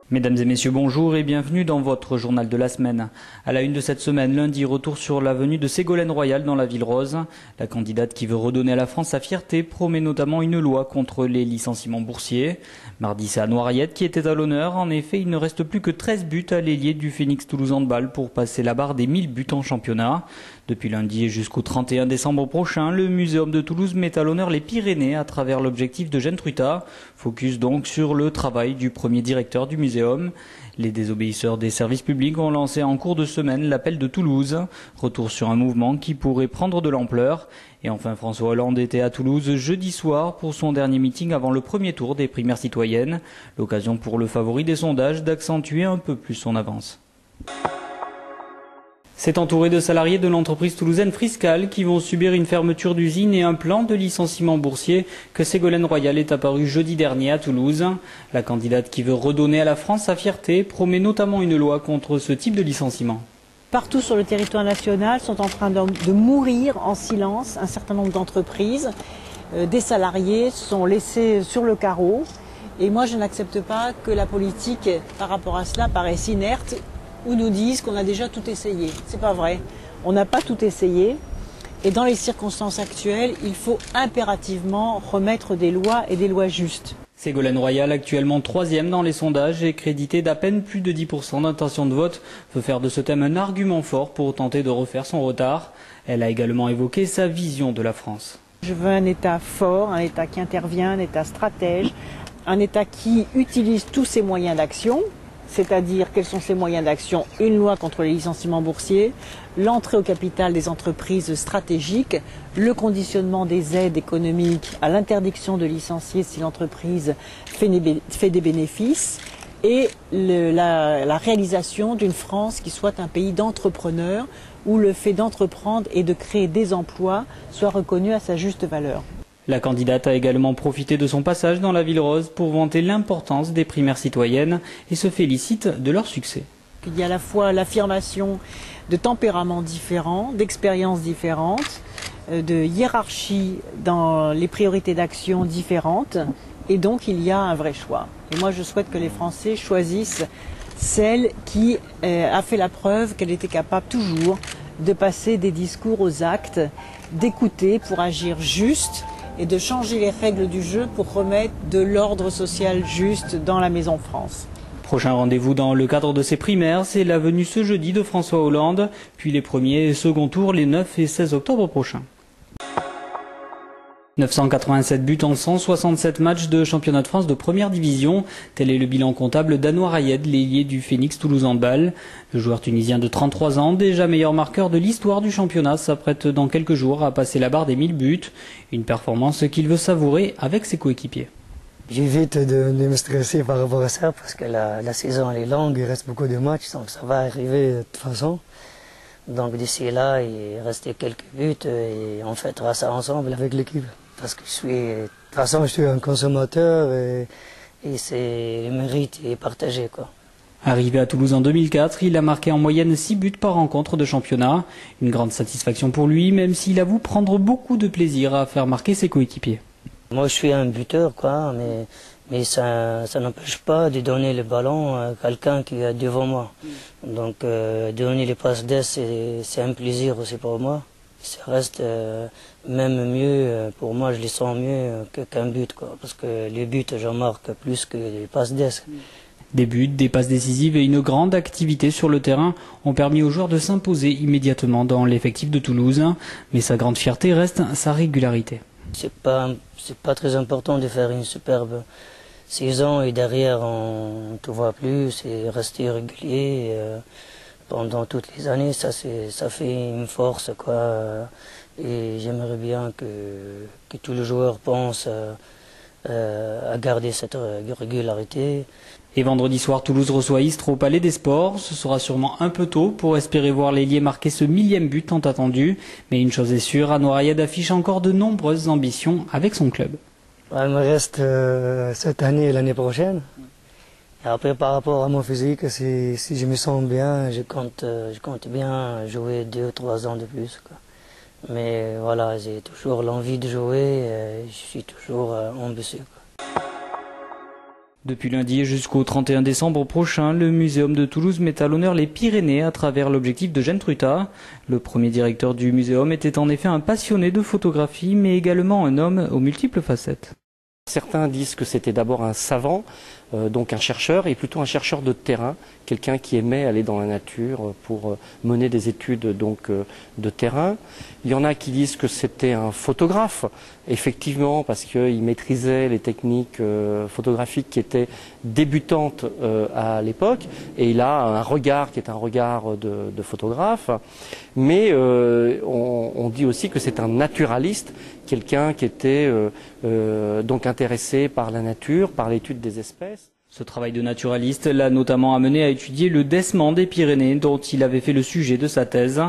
Mesdames et messieurs, bonjour et bienvenue dans votre journal de la semaine. À la une de cette semaine, lundi, retour sur la venue de Ségolène Royal dans la Ville Rose. La candidate qui veut redonner à la France sa fierté promet notamment une loi contre les licenciements boursiers. Mardi, c'est Anouar Ayed qui était à l'honneur. En effet, il ne reste plus que 13 buts à l'ailier du Phoenix Toulouse Handball pour passer la barre des 1000 buts en championnat. Depuis lundi et jusqu'au 31 décembre prochain, le Muséum de Toulouse met à l'honneur les Pyrénées à travers l'objectif de Gentruta. Focus donc sur le travail du premier directeur du muséum. Les désobéisseurs des services publics ont lancé en cours de semaine l'appel de Toulouse. Retour sur un mouvement qui pourrait prendre de l'ampleur. Et enfin, François Hollande était à Toulouse jeudi soir pour son dernier meeting avant le premier tour des primaires citoyennes. L'occasion pour le favori des sondages d'accentuer un peu plus son avance. C'est entouré de salariés de l'entreprise toulousaine Friscal qui vont subir une fermeture d'usine et un plan de licenciement boursier que Ségolène Royal est apparue jeudi dernier à Toulouse. La candidate qui veut redonner à la France sa fierté promet notamment une loi contre ce type de licenciement. Partout sur le territoire national sont en train de mourir en silence un certain nombre d'entreprises. Des salariés sont laissés sur le carreau. Et moi, je n'accepte pas que la politique, par rapport à cela, paraisse inerte ou nous disent qu'on a déjà tout essayé. C'est pas vrai. On n'a pas tout essayé. Et dans les circonstances actuelles, il faut impérativement remettre des lois et des lois justes. Ségolène Royal, actuellement 3e dans les sondages et créditée d'à peine plus de 10% d'intention de vote, veut faire de ce thème un argument fort pour tenter de refaire son retard. Elle a également évoqué sa vision de la France. Je veux un État fort, un État qui intervient, un État stratège, un État qui utilise tous ses moyens d'action. C'est-à-dire quels sont ces moyens d'action? Une loi contre les licenciements boursiers, l'entrée au capital des entreprises stratégiques, le conditionnement des aides économiques à l'interdiction de licencier si l'entreprise fait des bénéfices et la réalisation d'une France qui soit un pays d'entrepreneurs où le fait d'entreprendre et de créer des emplois soit reconnu à sa juste valeur. La candidate a également profité de son passage dans la Ville Rose pour vanter l'importance des primaires citoyennes et se félicite de leur succès. Il y a à la fois l'affirmation de tempéraments différents, d'expériences différentes, de hiérarchies dans les priorités d'action différentes et donc il y a un vrai choix. Et moi je souhaite que les Français choisissent celle qui a fait la preuve qu'elle était capable toujours de passer des discours aux actes, d'écouter pour agir juste et de changer les règles du jeu pour remettre de l'ordre social juste dans la Maison France. Prochain rendez-vous dans le cadre de ces primaires, c'est la venue ce jeudi de François Hollande, puis les premiers et second tours les 9 et 16 octobre prochains. 987 buts en 167 matchs de championnat de France de première division. Tel est le bilan comptable d'Anouar Ayed, l'ailier du Phoenix Toulouse Handball. Le joueur tunisien de 33 ans, déjà meilleur marqueur de l'histoire du championnat, s'apprête dans quelques jours à passer la barre des 1000 buts. Une performance qu'il veut savourer avec ses coéquipiers. J'évite de me stresser par rapport à ça parce que la saison elle est longue, il reste beaucoup de matchs, donc ça va arriver de toute façon. Donc d'ici là, il reste quelques buts et on fêtera ça ensemble avec l'équipe. Parce que de toute façon, je suis un consommateur et le mérite est partagé, quoi. Arrivé à Toulouse en 2004, il a marqué en moyenne 6 buts par rencontre de championnat. Une grande satisfaction pour lui, même s'il avoue prendre beaucoup de plaisir à faire marquer ses coéquipiers. Moi, je suis un buteur, quoi, mais ça n'empêche pas de donner le ballon à quelqu'un qui est devant moi. Donc, donner les passes d'aise, c'est un plaisir aussi pour moi. Ça reste même mieux, pour moi je les sens mieux qu'un but, quoi, parce que les buts j'en marque plus que les passes d'ess. Des buts, des passes décisives et une grande activité sur le terrain ont permis aux joueurs de s'imposer immédiatement dans l'effectif de Toulouse, mais sa grande fierté reste sa régularité. C'est pas très important de faire une superbe saison et derrière on ne te voit plus, c'est rester régulier. Pendant toutes les années, ça fait une force, quoi. Et j'aimerais bien que tous les joueurs pensent à garder cette régularité. Et vendredi soir, Toulouse reçoit Istres au Palais des Sports. Ce sera sûrement un peu tôt pour espérer voir l'ailier marquer ce 1000e but tant attendu. Mais une chose est sûre, Anouar Ayed affiche encore de nombreuses ambitions avec son club. Il me reste cette année et l'année prochaine. Et après, par rapport à mon physique, si je me sens bien, je compte bien jouer 2 ou 3 ans de plus, quoi. Mais voilà, j'ai toujours l'envie de jouer, je suis toujours ambitieux, quoi. Depuis lundi et jusqu'au 31 décembre prochain, le Muséum de Toulouse met à l'honneur les Pyrénées à travers l'objectif de Gentruta. Le premier directeur du muséum était en effet un passionné de photographie, mais également un homme aux multiples facettes. Certains disent que c'était d'abord un savant, donc un chercheur, et plutôt un chercheur de terrain, quelqu'un qui aimait aller dans la nature pour mener des études de terrain. Il y en a qui disent que c'était un photographe, effectivement, parce qu'il maîtrisait les techniques photographiques qui étaient débutantes à l'époque, et il a un regard qui est un regard de photographe. Mais on dit aussi que c'est un naturaliste, quelqu'un qui était donc intéressé par la nature, par l'étude des espèces. Ce travail de naturaliste l'a notamment amené à étudier le décement des Pyrénées dont il avait fait le sujet de sa thèse.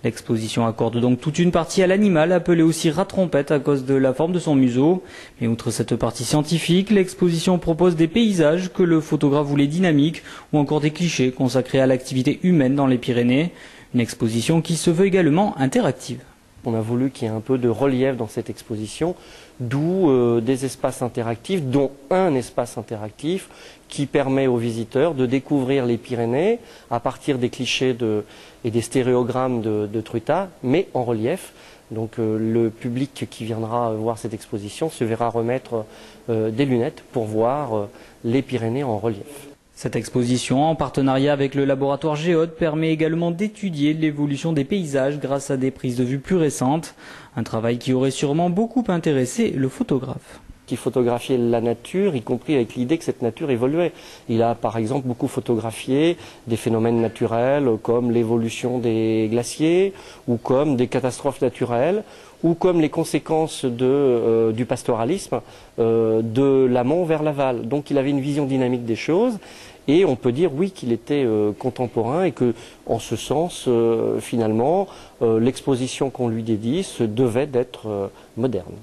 L'exposition accorde donc toute une partie à l'animal, appelé aussi rat-trompette à cause de la forme de son museau. Mais outre cette partie scientifique, l'exposition propose des paysages que le photographe voulait dynamiques ou encore des clichés consacrés à l'activité humaine dans les Pyrénées. Une exposition qui se veut également interactive. On a voulu qu'il y ait un peu de relief dans cette exposition, d'où des espaces interactifs, dont un espace interactif qui permet aux visiteurs de découvrir les Pyrénées à partir des clichés et des stéréogrammes de Truta, mais en relief. Donc le public qui viendra voir cette exposition se verra remettre des lunettes pour voir les Pyrénées en relief. Cette exposition, en partenariat avec le laboratoire Géode, permet également d'étudier l'évolution des paysages grâce à des prises de vue plus récentes. Un travail qui aurait sûrement beaucoup intéressé le photographe. Qui photographiait la nature, y compris avec l'idée que cette nature évoluait. Il a par exemple beaucoup photographié des phénomènes naturels comme l'évolution des glaciers ou comme des catastrophes naturelles ou comme les conséquences du pastoralisme de l'amont vers l'aval. Donc il avait une vision dynamique des choses et on peut dire oui qu'il était contemporain et que en ce sens finalement l'exposition qu'on lui dédie se devait d'être moderne.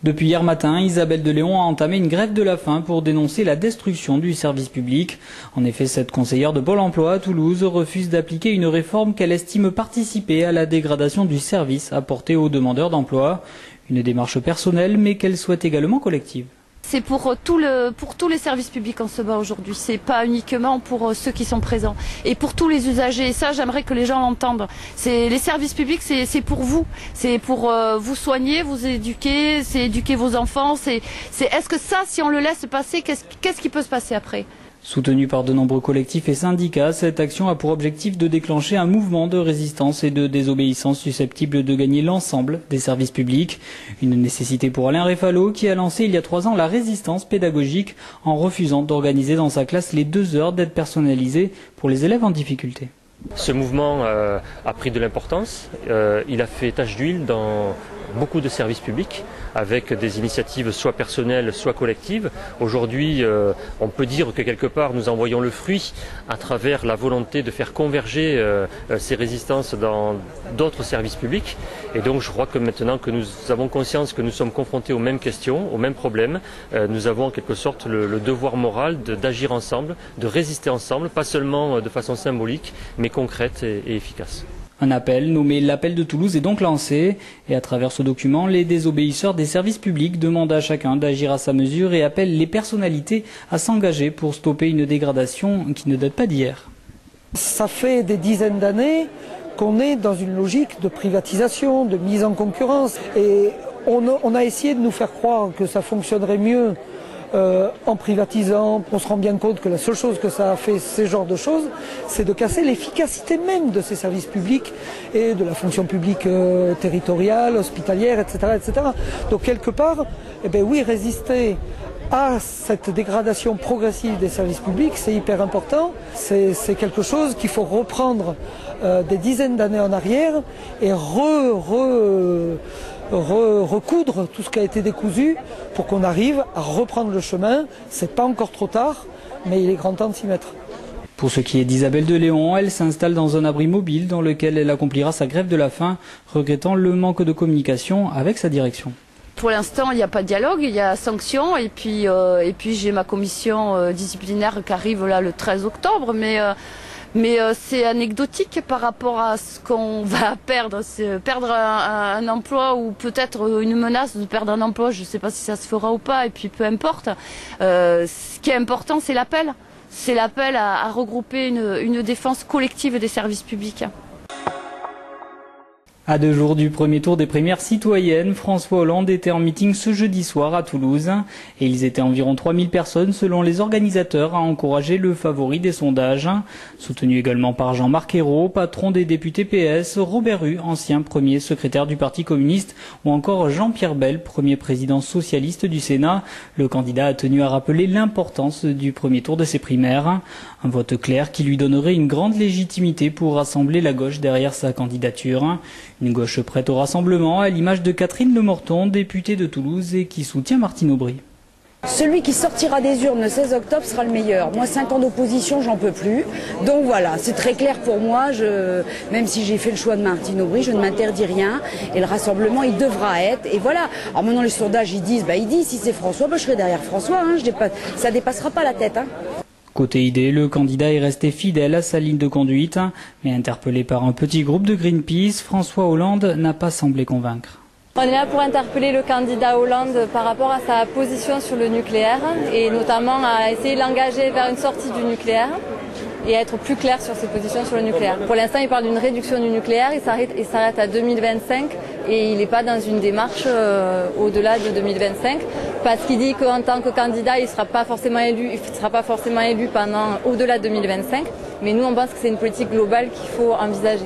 Depuis hier matin, Isabelle de Léon a entamé une grève de la faim pour dénoncer la destruction du service public. En effet, cette conseillère de Pôle emploi à Toulouse refuse d'appliquer une réforme qu'elle estime participer à la dégradation du service apporté aux demandeurs d'emploi. Une démarche personnelle, mais qu'elle souhaite également collective. C'est pour tous les services publics qu'on se bat aujourd'hui. C'est pas uniquement pour ceux qui sont présents. Et pour tous les usagers. Et ça, j'aimerais que les gens l'entendent. Les services publics, c'est pour vous. C'est pour vous soigner, vous éduquer, c'est éduquer vos enfants. Est-ce que ça, si on le laisse passer, qu'est-ce qui peut se passer après ? Soutenue par de nombreux collectifs et syndicats, cette action a pour objectif de déclencher un mouvement de résistance et de désobéissance susceptible de gagner l'ensemble des services publics. Une nécessité pour Alain Réfalo qui a lancé il y a 3 ans la résistance pédagogique en refusant d'organiser dans sa classe les 2 heures d'aide personnalisée pour les élèves en difficulté. Ce mouvement a pris de l'importance, il a fait tache d'huile dans beaucoup de services publics avec des initiatives soit personnelles, soit collectives. Aujourd'hui, on peut dire que quelque part nous en voyons le fruit à travers la volonté de faire converger ces résistances dans d'autres services publics. Et donc je crois que maintenant que nous avons conscience que nous sommes confrontés aux mêmes questions, aux mêmes problèmes, nous avons en quelque sorte le devoir moral d'agir ensemble, de résister ensemble, pas seulement de façon symbolique, mais concrète et efficace. Un appel nommé l'Appel de Toulouse est donc lancé et à travers ce document, les désobéisseurs des services publics demandent à chacun d'agir à sa mesure et appellent les personnalités à s'engager pour stopper une dégradation qui ne date pas d'hier. Ça fait des dizaines d'années qu'on est dans une logique de privatisation, de mise en concurrence et on a essayé de nous faire croire que ça fonctionnerait mieux en privatisant. On se rend bien compte que la seule chose que ça a fait, ces genres de choses, c'est de casser l'efficacité même de ces services publics et de la fonction publique territoriale, hospitalière, etc., etc. Donc quelque part, eh bien oui, résister à cette dégradation progressive des services publics, c'est hyper important. C'est quelque chose qu'il faut reprendre des dizaines d'années en arrière et recoudre tout ce qui a été décousu pour qu'on arrive à reprendre le chemin. C'est pas encore trop tard, mais il est grand temps de s'y mettre. Pour ce qui est d'Isabelle de Léon, elle s'installe dans un abri mobile dans lequel elle accomplira sa grève de la faim, regrettant le manque de communication avec sa direction. Pour l'instant, il n'y a pas de dialogue, il y a sanction et puis j'ai ma commission disciplinaire qui arrive là le 13 octobre, mais mais c'est anecdotique par rapport à ce qu'on va perdre. Perdre un emploi ou peut-être une menace de perdre un emploi, je ne sais pas si ça se fera ou pas, et puis peu importe. Ce qui est important, c'est l'appel. C'est l'appel à regrouper une défense collective des services publics. À 2 jours du premier tour des primaires citoyennes, François Hollande était en meeting ce jeudi soir à Toulouse. Et ils étaient environ 3000 personnes selon les organisateurs à encourager le favori des sondages. Soutenu également par Jean-Marc Ayrault, patron des députés PS, Robert Hue, ancien premier secrétaire du Parti communiste, ou encore Jean-Pierre Bel, premier président socialiste du Sénat. Le candidat a tenu à rappeler l'importance du premier tour de ces primaires. Un vote clair qui lui donnerait une grande légitimité pour rassembler la gauche derrière sa candidature. Une gauche prête au rassemblement, à l'image de Catherine Lemorton, députée de Toulouse et qui soutient Martine Aubry. Celui qui sortira des urnes le 16 octobre sera le meilleur. Moi, 5 ans d'opposition, j'en peux plus. Donc voilà, c'est très clair pour moi. Même si j'ai fait le choix de Martine Aubry, je ne m'interdis rien. Et le rassemblement, il devra être. Et voilà. Alors maintenant, les sondages, ils disent, si c'est François, je serai derrière François. Ça dépassera pas la tête. Côté idée, le candidat est resté fidèle à sa ligne de conduite, mais interpellé par un petit groupe de Greenpeace, François Hollande n'a pas semblé convaincre. On est là pour interpeller le candidat Hollande par rapport à sa position sur le nucléaire et notamment à essayer de l'engager vers une sortie du nucléaire et à être plus clair sur ses positions sur le nucléaire. Pour l'instant, il parle d'une réduction du nucléaire, il s'arrête à 2025 et il n'est pas dans une démarche au-delà de 2025 parce qu'il dit qu'en tant que candidat, il ne sera pas forcément élu pendant au-delà de 2025. Mais nous, on pense que c'est une politique globale qu'il faut envisager.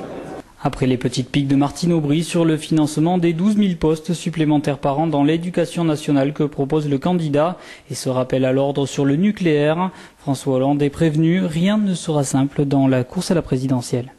Après les petites piques de Martine Aubry sur le financement des 12 000 postes supplémentaires par an dans l'éducation nationale que propose le candidat et ce rappel à l'ordre sur le nucléaire, François Hollande est prévenu, rien ne sera simple dans la course à la présidentielle.